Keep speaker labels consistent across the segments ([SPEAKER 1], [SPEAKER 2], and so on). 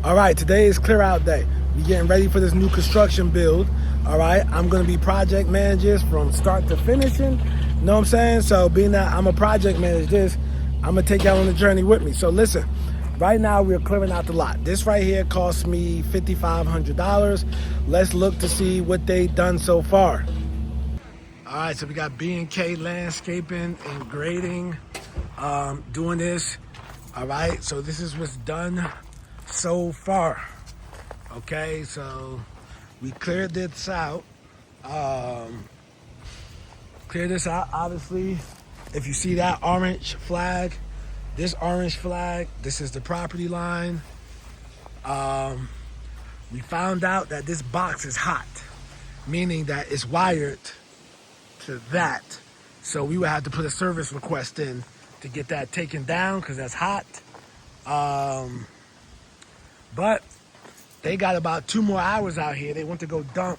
[SPEAKER 1] All right, today is clear out day. We getting ready for this new construction build. All right, I'm gonna be project managers from start to finishing. Know what I'm saying? So being that I'm a project manager, I'm gonna take y'all on the journey with me. So listen, right now we're clearing out the lot. This right here cost me $5,500. Let's look to see what they've done so far. All right, so we got B&K Landscaping and Grading doing this. All right, so this is what's done so far. Okay, so we cleared this out. Obviously, if you see that orange flag, this orange flag, this is the property line. We found out that this box is hot, meaning that it's wired to that. So we would have to put a service request in to get that taken down because that's hot. But they got about 2 more hours out here. They went to go dump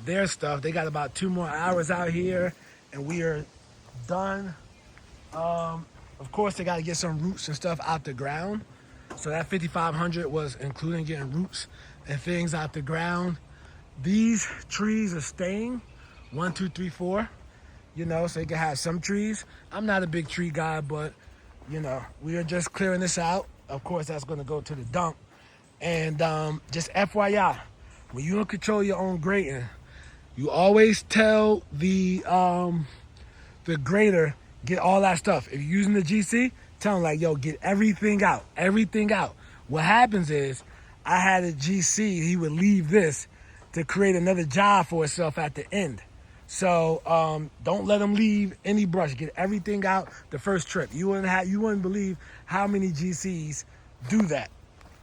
[SPEAKER 1] their stuff. They got about 2 more hours out here and we are done. Of course, they got to get some roots and stuff out the ground. So that 5,500 was including getting roots and things out the ground. These trees are staying, 1, 2, 3, 4. You know, so you can have some trees. I'm not a big tree guy, but you know, we are just clearing this out. Of course, that's going to go to the dump. And just FYI, when you don't control your own grading, you always tell the grader, get all that stuff. If you're using the GC, tell them like, yo, get everything out, everything out. What happens is, I had a GC, he would leave this to create another job for itself at the end. So don't let them leave any brush. Get everything out the first trip. You wouldn't believe how many GCs do that.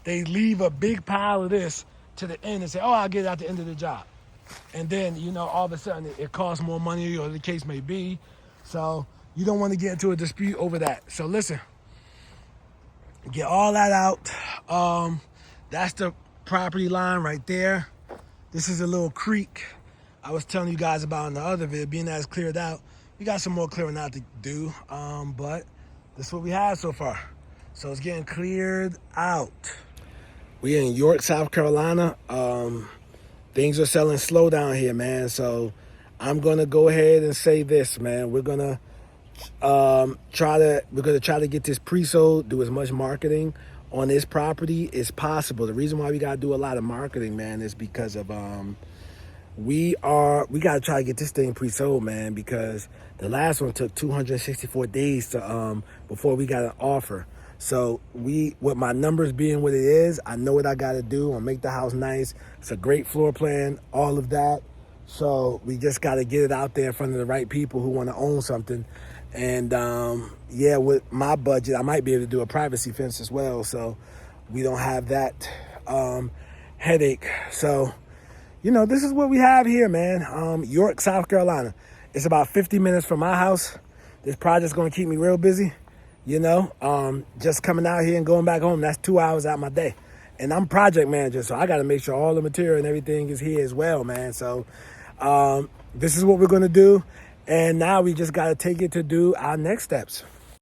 [SPEAKER 1] They leave a big pile of this to the end and say, oh, I'll get it at the end of the job. And then, you know, all of a sudden it costs more money or the case may be. So you don't want to get into a dispute over that. So listen, get all that out. That's the property line right there. This is a little creek I was telling you guys about in the other video. Being that it's cleared out, we got some more clearing out to do. But this is what we have so far. So it's getting cleared out. We in York, South Carolina. Things are selling slow down here, man. So I'm gonna go ahead and say this, man. We're gonna try to get this pre-sold, do as much marketing on this property as possible. The reason why we gotta do a lot of marketing, man, is because of we gotta try to get this thing pre-sold, man, because the last one took 264 days to before we got an offer. So with my numbers being what it is, I know what I gotta do. I'll make the house nice. It's a great floor plan, all of that. So we just gotta get it out there in front of the right people who wanna own something. And yeah, with my budget, I might be able to do a privacy fence as well. So we don't have that headache. So, you know, this is what we have here, man. York, South Carolina. It's about 50 minutes from my house. This project's gonna keep me real busy. You know, just coming out here and going back home, that's 2 hours out of my day. And I'm project manager, so I got to make sure all the material and everything is here as well, man. So this is what we're going to do. And now we just got to take it to do our next steps.